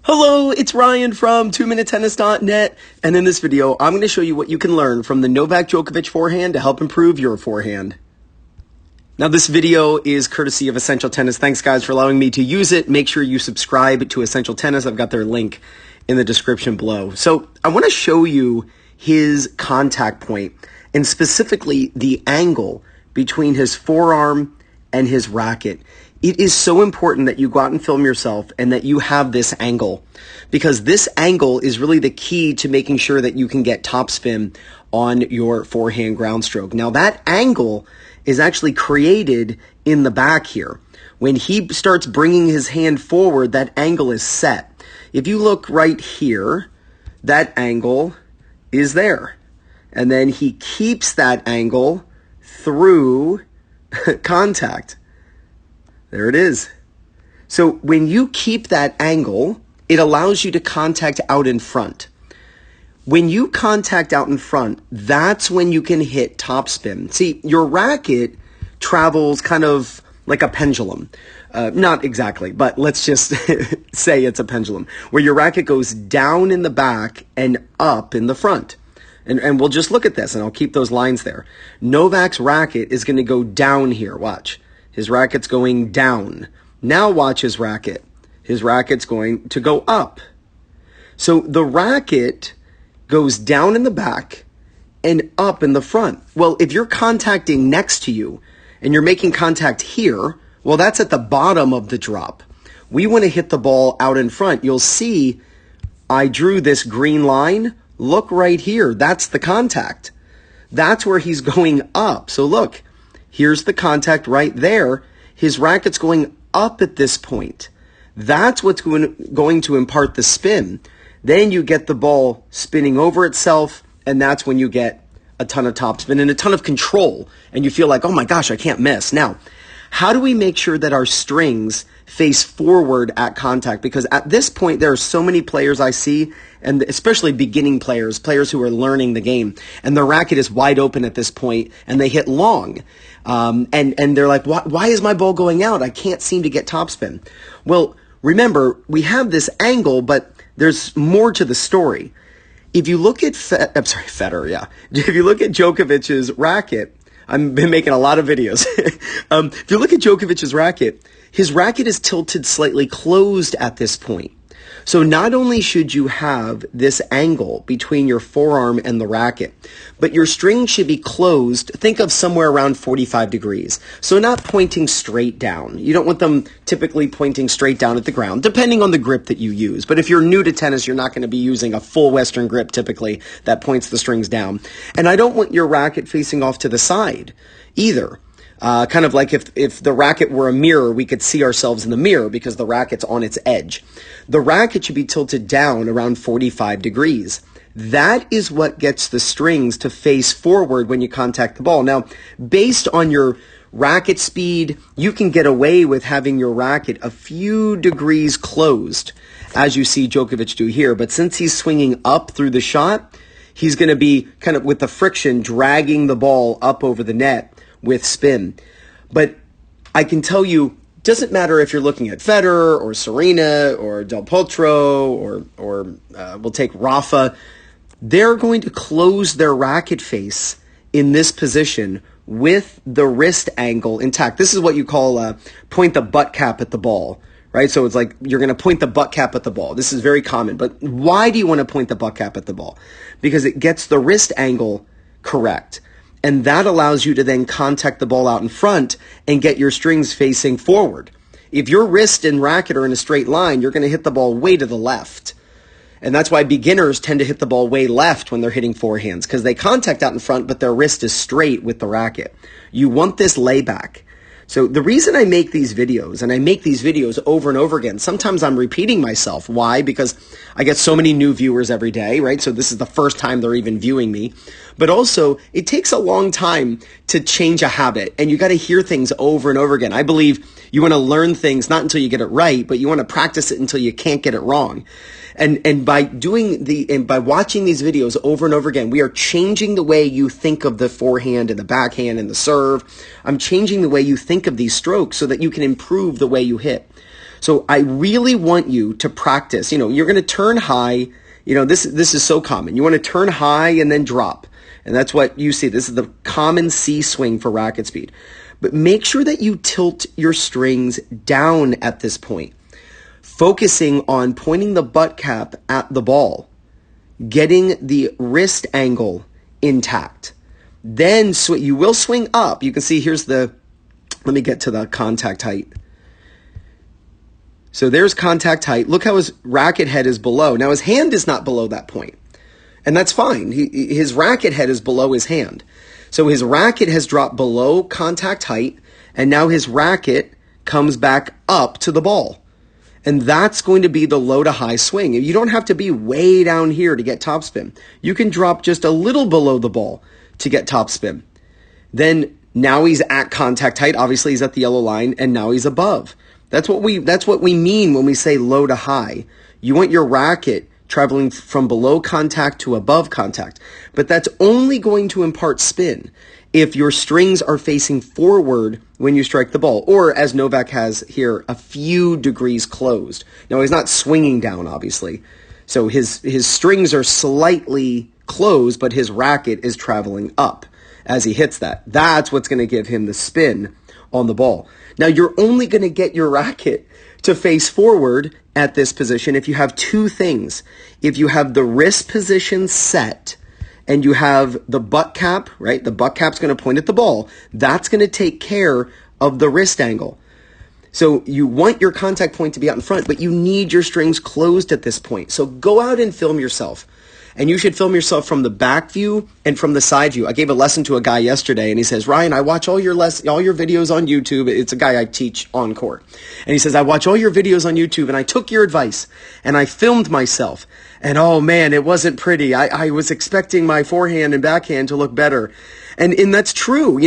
Hello, it's Ryan from 2minutetennis.net, and in this video, I'm going to show you what you can learn from the Novak Djokovic Forehand to help improve your forehand. Now, this video is courtesy of Essential Tennis. Thanks, guys, for allowing me to use it. Make sure you subscribe to Essential Tennis. I've got their link in the description below. So I want to show you his contact point, and specifically the angle between his forearm and his racket. It is so important that you go out and film yourself and that you have this angle, because this angle is really the key to making sure that you can get topspin on your forehand ground stroke. Now, that angle is actually created in the back here. When he starts bringing his hand forward, that angle is set. If you look right here, that angle is there. And then he keeps that angle through contact. There it is. So when you keep that angle, it allows you to contact out in front. When you contact out in front, that's when you can hit topspin. See, your racket travels kind of like a pendulum. Not exactly, but let's just say it's a pendulum, where your racket goes down in the back and up in the front. And we'll just look at this, and I'll keep those lines there. Novak's racket is going to go down here. Watch. His racket's going down. Now watch his racket. His racket's going to go up. So the racket goes down in the back and up in the front. Well, if you're contacting next to you and you're making contact here, well, that's at the bottom of the drop. We want to hit the ball out in front. You'll see I drew this green line. Look right here. That's the contact. That's where he's going up. So look. Here's the contact right there. His racket's going up at this point. That's what's going to impart the spin. Then you get the ball spinning over itself, and that's when you get a ton of topspin and a ton of control, and you feel like, oh my gosh, I can't miss. Now, how do we make sure that our strings face forward at contact? Because at this point, there are so many players I see, and especially beginning players who are learning the game, and their racket is wide open at this point, and they hit long. And they're like, why is my ball going out? I can't seem to get topspin. Well, remember, we have this angle, but there's more to the story. If you look at Federer, yeah. If you look at Djokovic's racket, I've been making a lot of videos. If you look at Djokovic's racket, his racket is tilted slightly closed at this point. So not only should you have this angle between your forearm and the racket, but your string should be closed. Think of somewhere around 45 degrees. So not pointing straight down. You don't want them typically pointing straight down at the ground, depending on the grip that you use. But if you're new to tennis, you're not going to be using a full Western grip typically that points the strings down. And I don't want your racket facing off to the side either. Kind of like if the racket were a mirror, we could see ourselves in the mirror because the racket's on its edge. The racket should be tilted down around 45 degrees. That is what gets the strings to face forward when you contact the ball. Now, based on your racket speed, you can get away with having your racket a few degrees closed, as you see Djokovic do here. But since he's swinging up through the shot, he's going to be kind of with the friction dragging the ball up over the net with spin. But I can tell you, doesn't matter if you're looking at Federer or Serena or Del Potro or we'll take Rafa, they're going to close their racket face in this position with the wrist angle intact. This is what you call point the butt cap at the ball, right? So it's like you're going to point the butt cap at the ball. This is very common. But why do you want to point the butt cap at the ball? Because it gets the wrist angle correct. And that allows you to then contact the ball out in front and get your strings facing forward. If your wrist and racket are in a straight line, you're going to hit the ball way to the left. And that's why beginners tend to hit the ball way left when they're hitting forehands, because they contact out in front, but their wrist is straight with the racket. You want this layback. So the reason I make these videos, and I make these videos over and over again, sometimes I'm repeating myself. Why? Because I get so many new viewers every day, right? So this is the first time they're even viewing me. But also, it takes a long time to change a habit, and you got to hear things over and over again. I believe you want to learn things not until you get it right, but you want to practice it until you can't get it wrong. And by watching these videos over and over again, we are changing the way you think of the forehand and the backhand and the serve. I'm changing the way you think of these strokes so that you can improve the way you hit. So I really want you to practice. You're going to turn high. This is so common. You want to turn high and then drop. And that's what you see. This is the common C swing for racket speed. But make sure that you tilt your strings down at this point, focusing on pointing the butt cap at the ball, getting the wrist angle intact. Then you will swing up. You can see let me get to the contact height. So there's contact height. Look how his racket head is below. Now his hand is not below that point. And that's fine. His racket head is below his hand. So his racket has dropped below contact height, and now his racket comes back up to the ball. And that's going to be the low to high swing. You don't have to be way down here to get topspin. You can drop just a little below the ball to get topspin. Then now he's at contact height. Obviously he's at the yellow line, and now he's above. That's what we mean when we say low to high. You want your racket traveling from below contact to above contact. But that's only going to impart spin if your strings are facing forward when you strike the ball, or as Novak has here, a few degrees closed. Now he's not swinging down, obviously. So his strings are slightly closed, but his racket is traveling up as he hits that. That's what's going to give him the spin on the ball. Now you're only going to get your racket to face forward at this position if you have two things. If you have the wrist position set and you have the butt cap, right? The butt cap's going to point at the ball. That's going to take care of the wrist angle. So you want your contact point to be out in front, but you need your strings closed at this point. So go out and film yourself. And you should film yourself from the back view and from the side view. I gave a lesson to a guy yesterday, and he says, Ryan, I watch all your videos on YouTube. It's a guy I teach on court. And he says, I watch all your videos on YouTube, and I took your advice, and I filmed myself. And oh man, it wasn't pretty. I was expecting my forehand and backhand to look better. And that's true.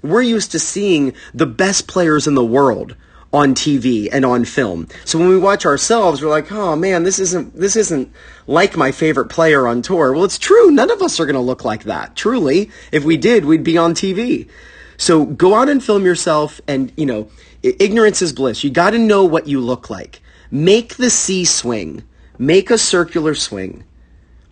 We're used to seeing the best players in the world on TV and on film. So when we watch ourselves, we're like, oh man, this isn't like my favorite player on tour. Well, it's true. None of us are going to look like that. Truly, if we did, we'd be on TV. So go out and film yourself, and ignorance is bliss. You got to know what you look like. Make the C swing. Make a circular swing.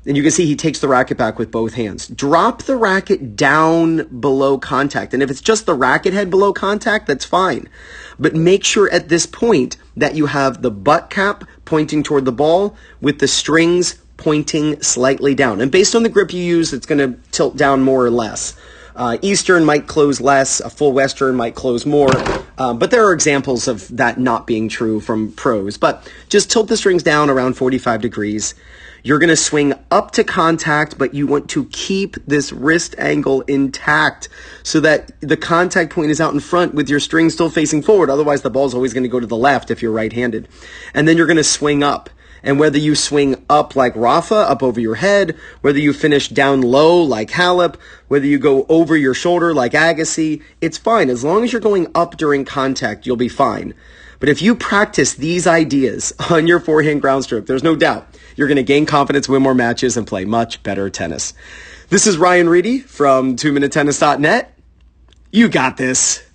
And you can see he takes the racket back with both hands. Drop the racket down below contact. And if it's just the racket head below contact, that's fine. But make sure at this point that you have the butt cap pointing toward the ball with the strings pointing slightly down. And based on the grip you use, it's going to tilt down more or less. Eastern might close less, a full Western might close more, but there are examples of that not being true from pros. But just tilt the strings down around 45 degrees. You're going to swing up to contact, but you want to keep this wrist angle intact so that the contact point is out in front with your string still facing forward. Otherwise, the ball's always going to go to the left if you're right-handed. And then you're going to swing up. And whether you swing up like Rafa, up over your head, whether you finish down low like Halep, whether you go over your shoulder like Agassi, it's fine. As long as you're going up during contact, you'll be fine. But if you practice these ideas on your forehand ground stroke, there's no doubt you're going to gain confidence, win more matches, and play much better tennis. This is Ryan Reedy from 2minutetennis.net. You got this.